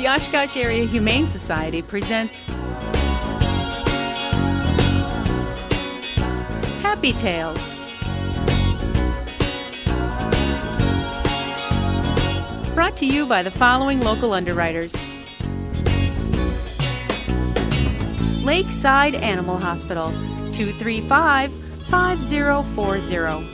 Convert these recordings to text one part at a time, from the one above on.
The Oshkosh Area Humane Society presents Happy Tales. Brought to you by the following local underwriters: Lakeside Animal Hospital, 235-5040.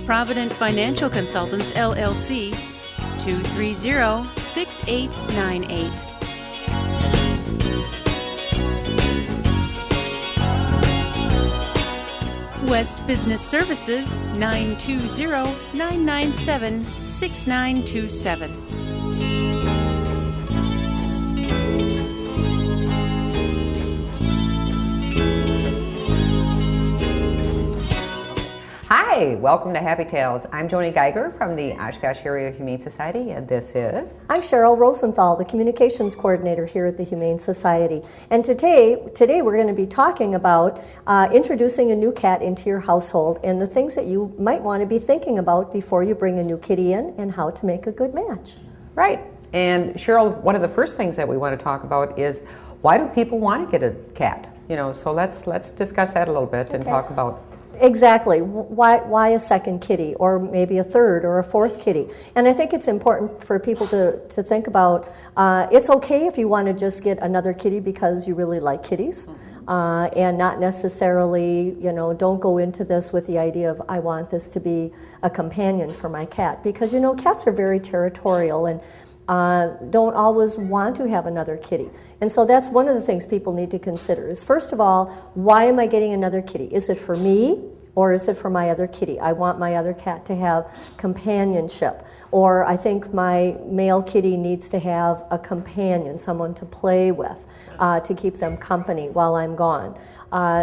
Provident Financial Consultants, LLC, 230-6898. West Business Services, 920-997-6927. Hi, welcome to Happy Tales. I'm Joni Geiger from the Oshkosh Area Humane Society, and this is... I'm Cheryl Rosenthal, the Communications Coordinator here at the Humane Society. And today we're going to be talking about introducing a new cat into your household and the things that you might want to be thinking about before you bring a new kitty in and how to make a good match. Right. And Cheryl, one of the first things that we want to talk about is why do people want to get a cat? So let's discuss that a little bit and talk about... Exactly. Why a second kitty, or maybe a third or a fourth kitty? And I think it's important for people to think about, it's okay if you want to just get another kitty because you really like kitties, and not necessarily, don't go into this with the idea of, I want this to be a companion for my cat. Because, cats are very territorial and don't always want to have another kitty. And so that's one of the things people need to consider is, first of all, why am I getting another kitty? Is it for me or is it for my other kitty? I want my other cat to have companionship. Or I think my male kitty needs to have a companion, someone to play with, to keep them company while I'm gone.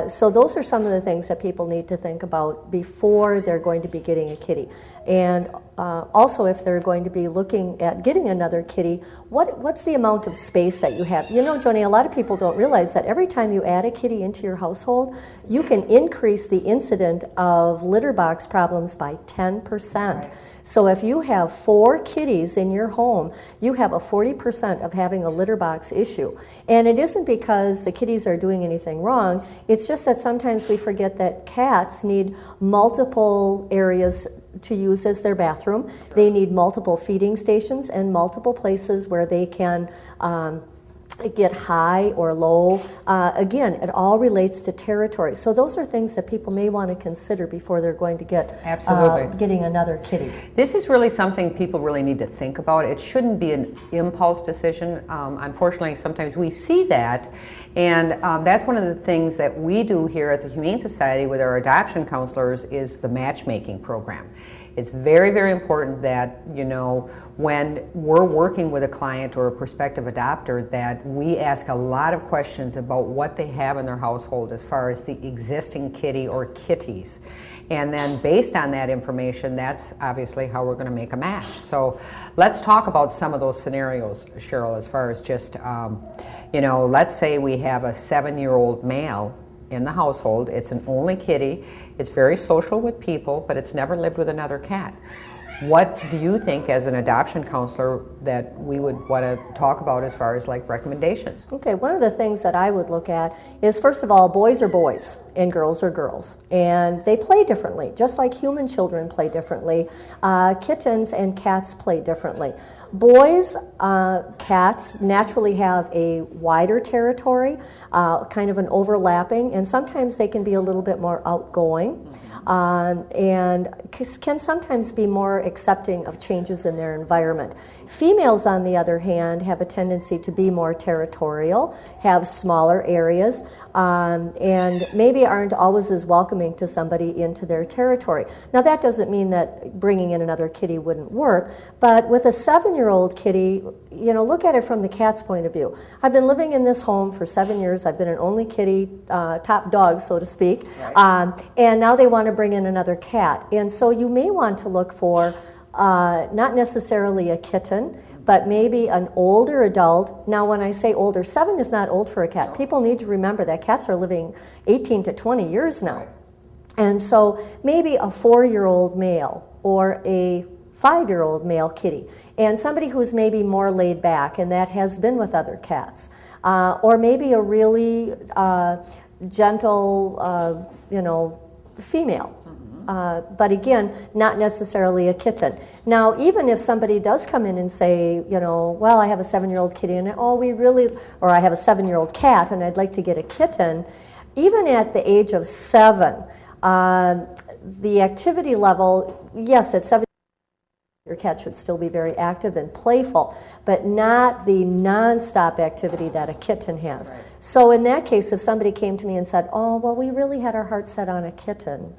So those are some of the things that people need to think about before they're going to be getting a kitty. And also, if they're going to be looking at getting another kitty, what's the amount of space that you have? Joni, a lot of people don't realize that every time you add a kitty into your household, you can increase the incidence of litter box problems by 10%. Right. So if you have 4 kitties in your home, you have a 40% of having a litter box issue. And it isn't because the kitties are doing anything wrong, it's just that sometimes we forget that cats need multiple areas to use as their bathroom. Sure. They need multiple feeding stations and multiple places where they can get high or low. Again, it all relates to territory. So those are things that people may want to consider before they're going to get getting another kitty. This is really something people really need to think about. It shouldn't be an impulse decision. Unfortunately, sometimes we see that. And that's one of the things that we do here at the Humane Society with our adoption counselors is the matchmaking program. It's very, very important that, when we're working with a client or a prospective adopter, that we ask a lot of questions about what they have in their household as far as the existing kitty or kitties. And then based on that information, that's obviously how we're going to make a match. So let's talk about some of those scenarios, Cheryl, as far as just, let's say we have a 7-year-old male in the household. It's an only kitty. It's very social with people, but it's never lived with another cat. What do you think as an adoption counselor that we would want to talk about as far as recommendations? Okay, one of the things that I would look at is, first of all, boys are boys and girls are girls, and they play differently, just like human children play differently. Kittens and cats play differently. Boys, cats naturally have a wider territory, kind of an overlapping, and sometimes they can be a little bit more outgoing. And can sometimes be more accepting of changes in their environment. Females, on the other hand, have a tendency to be more territorial, have smaller areas, and maybe aren't always as welcoming to somebody into their territory. Now, that doesn't mean that bringing in another kitty wouldn't work, but with a 7-year-old kitty, look at it from the cat's point of view. I've been living in this home for 7 years. I've been an only kitty, top dog, so to speak, right. And now they want to bring in another cat. And so you may want to look for not necessarily a kitten, but maybe an older adult. Now, when I say older, 7 is not old for a cat. People need to remember that cats are living 18 to 20 years now. And so maybe a 4-year-old male or a 5-year-old male kitty, and somebody who's maybe more laid back and that has been with other cats, or maybe a really gentle, female. But again, not necessarily a kitten. Now, even if somebody does come in and say, well, I have a 7-year-old kitty, and or I have a 7-year-old cat, and I'd like to get a kitten, even at the age of 7, the activity level, yes, at 7, your cat should still be very active and playful, but not the nonstop activity that a kitten has. Right. So in that case, if somebody came to me and said, oh, well, we really had our heart set on a kitten,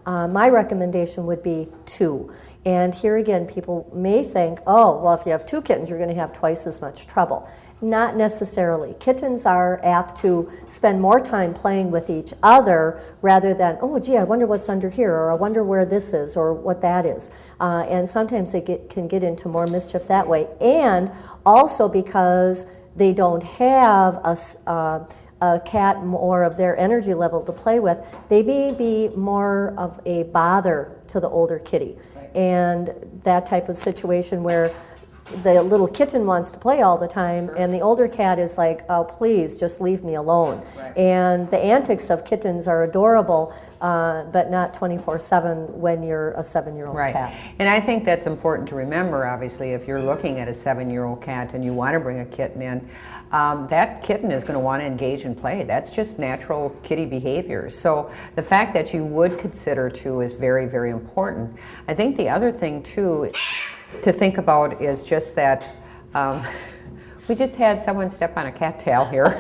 my recommendation would be 2. And here again, people may think, oh, well, if you have 2 kittens, you're going to have twice as much trouble. Not necessarily. Kittens are apt to spend more time playing with each other rather than, oh, gee, I wonder what's under here, or I wonder where this is, or what that is. And sometimes they can get into more mischief that way. And also because they don't have a cat more of their energy level to play with, they may be more of a bother to the older kitty. Right. And that type of situation where the little kitten wants to play all the time, sure, and the older cat is like, oh, please, just leave me alone. Right. And the antics of kittens are adorable, but not 24/7 when you're a 7-year-old right. cat. And I think that's important to remember, obviously, if you're looking at a 7-year-old cat and you want to bring a kitten in, that kitten is going to want to engage and play. That's just natural kitty behavior. So the fact that you would consider 2 is very, very important. I think the other thing, too, to think about is just that we just had someone step on a cattail here.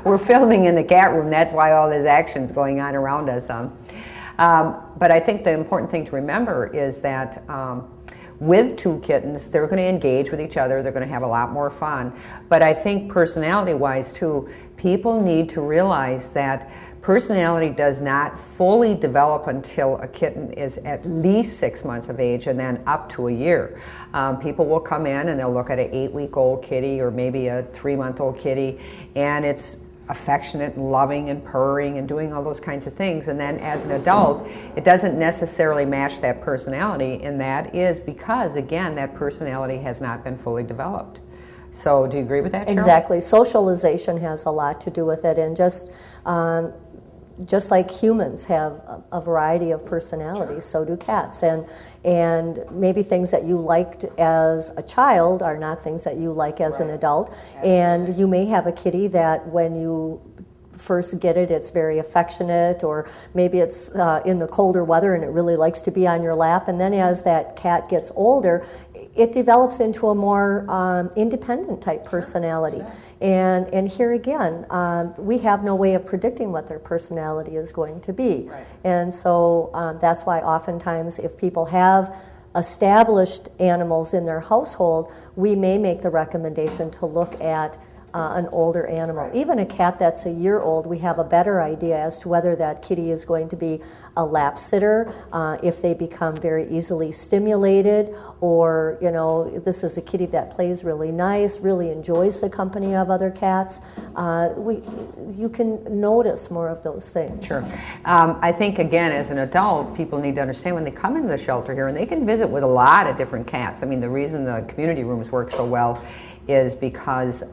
We're filming in the cat room, that's why all this action's going on around us. But I think the important thing to remember is that with 2 kittens, they're going to engage with each other, they're going to have a lot more fun. But I think personality-wise too, people need to realize that personality does not fully develop until a kitten is at least 6 months of age and then up to a year. People will come in and they'll look at an 8-week-old kitty or maybe a 3-month-old kitty, and it's affectionate and loving and purring and doing all those kinds of things. And then as an adult, it doesn't necessarily match that personality, and that is because, again, that personality has not been fully developed. So do you agree with that, Cheryl? Exactly. Socialization has a lot to do with it, and just like humans have a variety of personalities, so do cats. And maybe things that you liked as a child are not things that you like as an adult. And you may have a kitty that when you first get it, it's very affectionate, or maybe it's in the colder weather and it really likes to be on your lap. And then as that cat gets older, it develops into a more independent type personality. And here again, we have no way of predicting what their personality is going to be. Right. And so that's why oftentimes if people have established animals in their household, we may make the recommendation to look at an older animal. Right. Even a cat that's a year old, we have a better idea as to whether that kitty is going to be a lap sitter, if they become very easily stimulated, or this is a kitty that plays really nice, really enjoys the company of other cats. You can notice more of those things. Sure. I think, again, as an adult, people need to understand when they come into the shelter here, and they can visit with a lot of different cats. I mean, the reason the community rooms work so well is because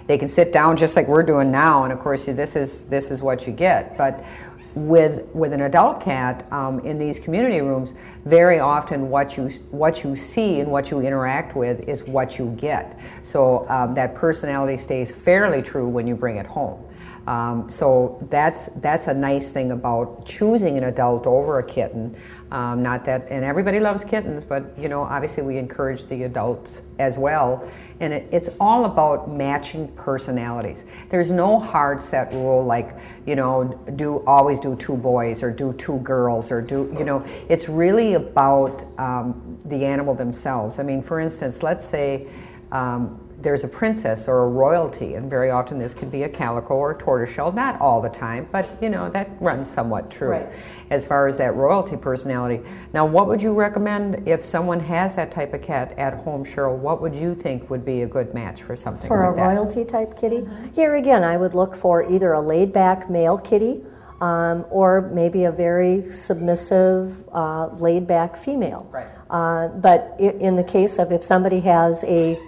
they can sit down just like we're doing now, and of course this is what you get. But with an adult cat in these community rooms, very often what you see and what you interact with is what you get. So that personality stays fairly true when you bring it home. So that's a nice thing about choosing an adult over a kitten. Not that, and everybody loves kittens, but obviously we encourage the adults as well. And it's all about matching personalities. There's no hard set rule like, always do 2 boys or do 2 girls or it's really about the animal themselves. I mean, for instance, let's say there's a princess or a royalty, and very often this could be a calico or a tortoiseshell, not all the time, but that runs somewhat true. Right. As far as that royalty personality. Now, what would you recommend if someone has that type of cat at home, Cheryl? What would you think would be a good match for something like that? For a royalty type kitty? Here again, I would look for either a laid back male kitty, or maybe a very submissive, laid-back female. Right. But in the case of if somebody has a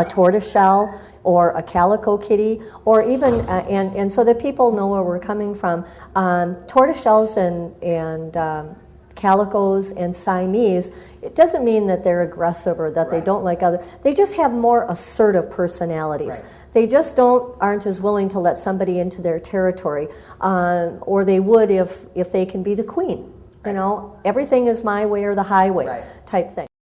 tortoiseshell or a calico kitty, or even, and so that people know where we're coming from, tortoiseshells and calicos and Siamese, it doesn't mean that they're aggressive or that they don't like other. They just have more assertive personalities. Right. They just aren't as willing to let somebody into their territory, or they would if they can be the queen. You know, everything is my way or the highway type thing.